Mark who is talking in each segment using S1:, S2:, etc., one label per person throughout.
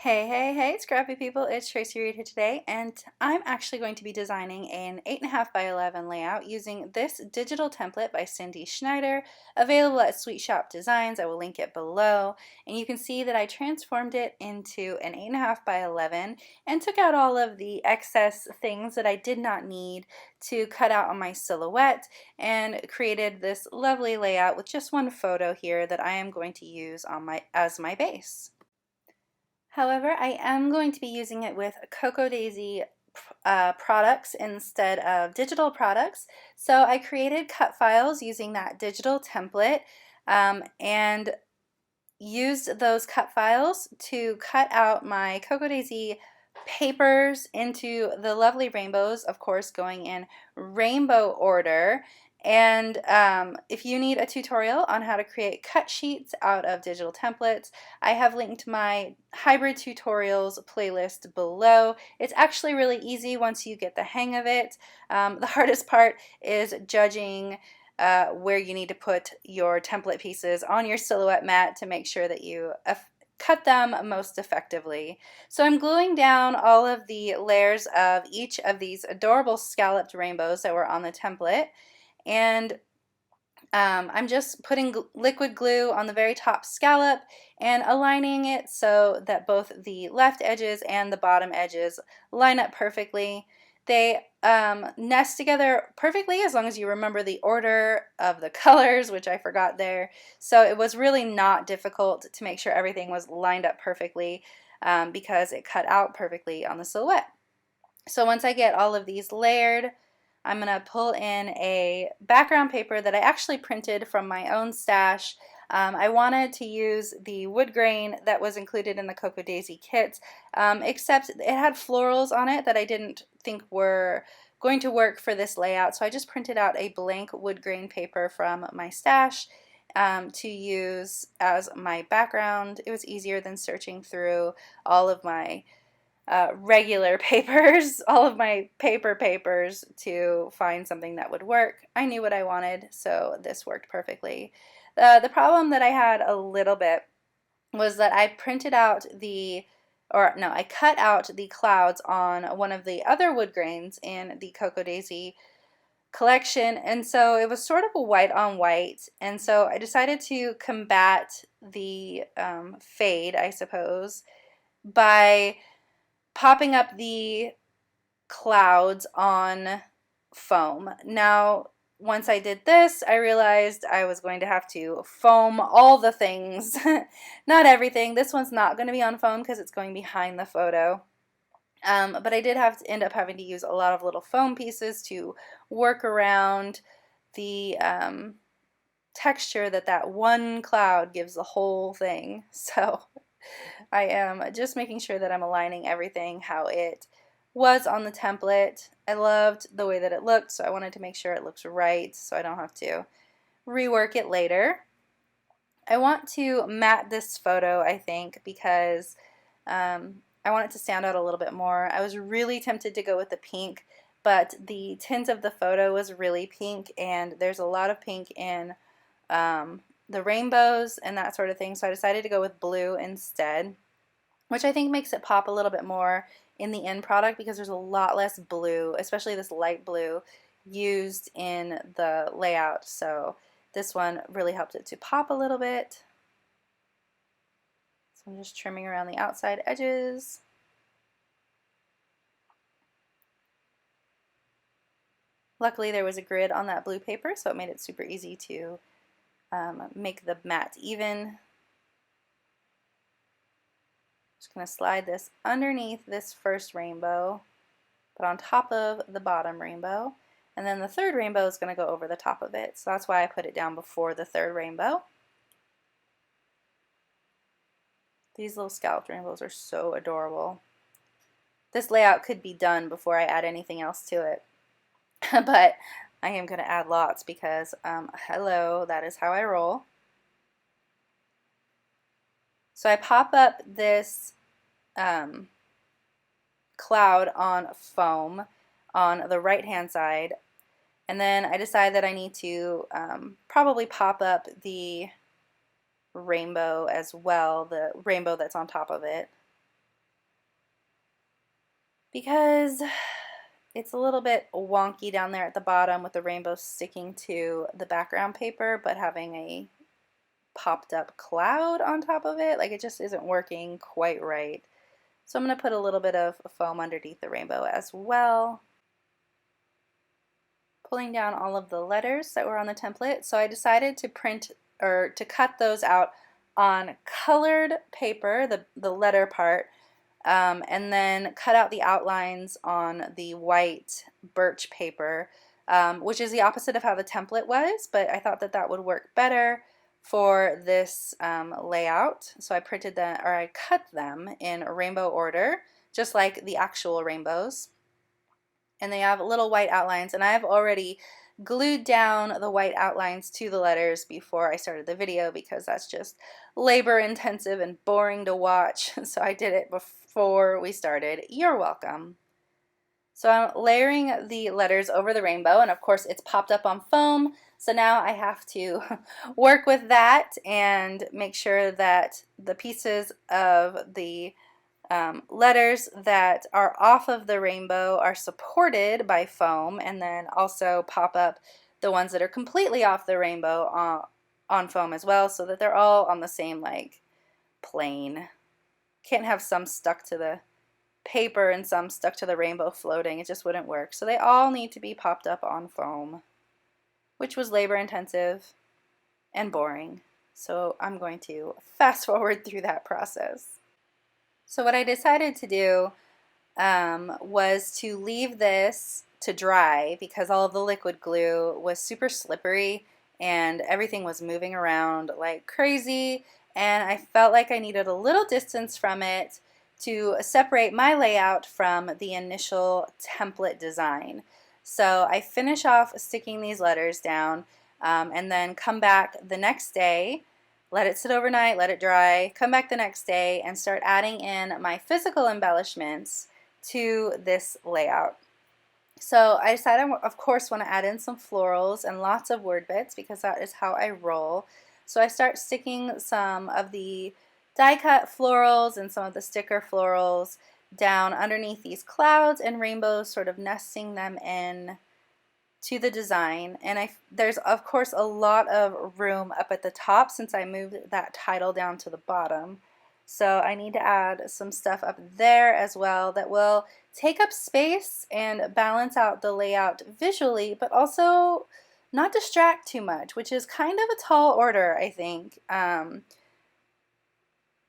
S1: Hey, scrappy people, it's Tracy Reed here today, and I'm actually going to be designing an 8.5 by 11 layout using this digital template by Cindy Schneider, available at Sweet Shop Designs. I will link it below, and you can see that I transformed it into an 8.5 by 11 and took out all of the excess things that I did not need to cut out on my silhouette and created this lovely layout with just one photo here that I am going to use on as my base. However, I am going to be using it with Cocoa Daisy products instead of digital products. So I created cut files using that digital template and used those cut files to cut out my Cocoa Daisy papers into the lovely rainbows, of course going in rainbow order. And if you need a tutorial on how to create cut sheets out of digital templates, I have linked my hybrid tutorials playlist below. It's actually really easy once you get the hang of it. The hardest part is judging where you need to put your template pieces on your silhouette mat to make sure that you cut them most effectively. So I'm gluing down all of the layers of each of these adorable scalloped rainbows that were on the template, and I'm just putting liquid glue on the very top scallop and aligning it so that both the left edges and the bottom edges line up perfectly. They nest together perfectly as long as you remember the order of the colors, which I forgot there. So it was really not difficult to make sure everything was lined up perfectly because it cut out perfectly on the silhouette. So once I get all of these layered, I'm going to pull in a background paper that I actually printed from my own stash. I wanted to use the wood grain that was included in the Cocoa Daisy kit, except it had florals on it that I didn't think were going to work for this layout, so I just printed out a blank wood grain paper from my stash to use as my background. It was easier than searching through all of my regular papers, all of my papers to find something that would work. I knew what I wanted, so this worked perfectly. The problem that I had a little bit was that I printed out I cut out the clouds on one of the other wood grains in the Cocoa Daisy collection, and so it was sort of a white on white, and so I decided to combat the fade, I suppose, by popping up the clouds on foam. Now, once I did this, I realized I was going to have to foam all the things. Not everything. This one's not going to be on foam because it's going behind the photo. But I did have to end up having to use a lot of little foam pieces to work around the texture that one cloud gives the whole thing. So I am just making sure that I'm aligning everything how it was on the template. I loved the way that it looked, so I wanted to make sure it looks right so I don't have to rework it later. I want to matte this photo, I think, because I want it to stand out a little bit more. I was really tempted to go with the pink, but the tint of the photo was really pink, and there's a lot of pink in the rainbows and that sort of thing, so I decided to go with blue instead, which I think makes it pop a little bit more in the end product because there's a lot less blue, especially this light blue, used in the layout. So this one really helped it to pop a little bit. So I'm just trimming around the outside edges. Luckily there was a grid on that blue paper, so it made it super easy to make the matte even. Just going to slide this underneath this first rainbow, but on top of the bottom rainbow, and then the third rainbow is going to go over the top of it. So that's why I put it down before the third rainbow. These little scalloped rainbows are so adorable. This layout could be done before I add anything else to it, but I am going to add lots because, hello, that is how I roll. So I pop up this cloud on foam on the right hand side, and then I decide that I need to probably pop up the rainbow as well, the rainbow that's on top of it. because it's a little bit wonky down there at the bottom with the rainbow sticking to the background paper, but having a popped up cloud on top of it. Like, it just isn't working quite right. So I'm going to put a little bit of foam underneath the rainbow as well, pulling down all of the letters that were on the template. So I decided to print or to cut those out on colored paper, the letter part, and then cut out the outlines on the white birch paper, which is the opposite of how the template was, but I thought that that would work better for this layout. So I printed them, or I cut them in rainbow order, just like the actual rainbows. And they have little white outlines, and I have already glued down the white outlines to the letters before I started the video because that's just labor intensive and boring to watch. So I did it before we started. You're welcome. So I'm layering the letters over the rainbow, and of course it's popped up on foam. So now I have to work with that and make sure that the pieces of the letters that are off of the rainbow are supported by foam, and then also pop up the ones that are completely off the rainbow on foam as well, so that they're all on the same like plane. Can't have some stuck to the paper and some stuck to the rainbow floating. It just wouldn't work. So they all need to be popped up on foam, which was labor intensive and boring. So I'm going to fast forward through that process. So what I decided to do was to leave this to dry because all of the liquid glue was super slippery and everything was moving around like crazy, and I felt like I needed a little distance from it to separate my layout from the initial template design. So I finish off sticking these letters down and then come back the next day, let it sit overnight, let it dry, come back the next day and start adding in my physical embellishments to this layout. So I decided I, of course, want to add in some florals and lots of word bits because that is how I roll. So I start sticking some of the die cut florals and some of the sticker florals down underneath these clouds and rainbows, sort of nesting them in to the design. And there's of course a lot of room up at the top since I moved that title down to the bottom. So I need to add some stuff up there as well that will take up space and balance out the layout visually, but also not distract too much, which is kind of a tall order, I think.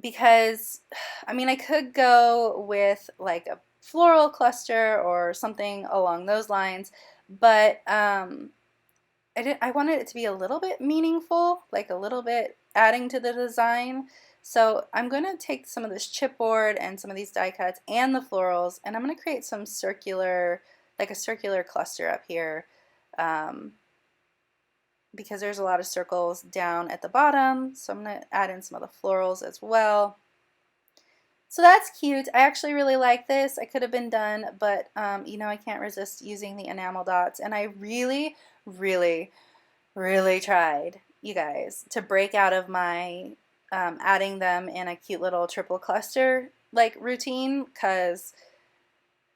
S1: Because, I mean, I could go with like a floral cluster or something along those lines, but I wanted it to be a little bit meaningful, like a little bit adding to the design. So I'm going to take some of this chipboard and some of these die cuts and the florals, and I'm going to create some circular, like a circular cluster up here, because there's a lot of circles down at the bottom. So I'm going to add in some of the florals as well. So that's cute. I actually really like this. I could have been done, but you know, I can't resist using the enamel dots, and I really, really, really tried, you guys, to break out of my adding them in a cute little triple cluster like routine, because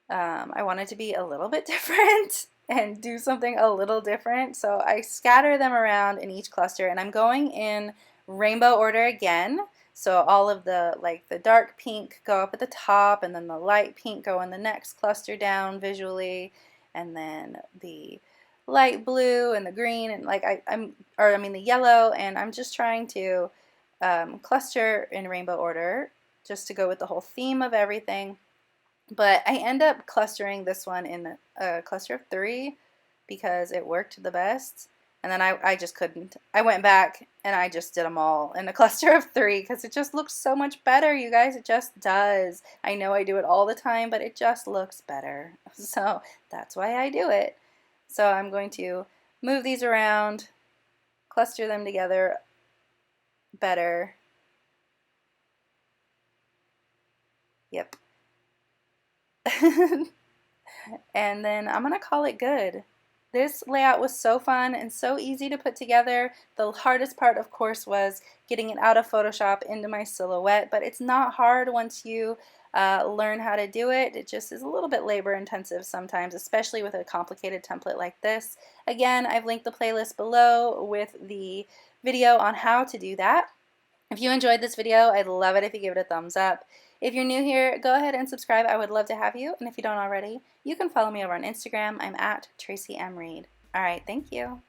S1: I wanted to be a little bit different and do something a little different. So I scatter them around in each cluster, and I'm going in rainbow order again. So all of the, like the dark pink go up at the top, and then the light pink go in the next cluster down visually, and then the light blue and the green, and like the yellow, and I'm just trying to cluster in rainbow order just to go with the whole theme of everything. But I end up clustering this one in a cluster of 3 because it worked the best. And then I just couldn't. I went back and I just did them all in a cluster of 3 because it just looks so much better, you guys. It just does. I know I do it all the time, but it just looks better. So that's why I do it. So I'm going to move these around, cluster them together better. Yep. And then I'm gonna call it good. This layout was so fun and so easy to put together. The hardest part, of course, was getting it out of Photoshop into my silhouette, but it's not hard once you learn how to do it. It just is a little bit labor intensive sometimes, especially with a complicated template like this. Again, I've linked the playlist below with the video on how to do that. If you enjoyed this video, I'd love it if you give it a thumbs up. If you're new here, go ahead and subscribe. I would love to have you. And if you don't already, you can follow me over on Instagram. I'm at Tracy M. Reed. All right, thank you.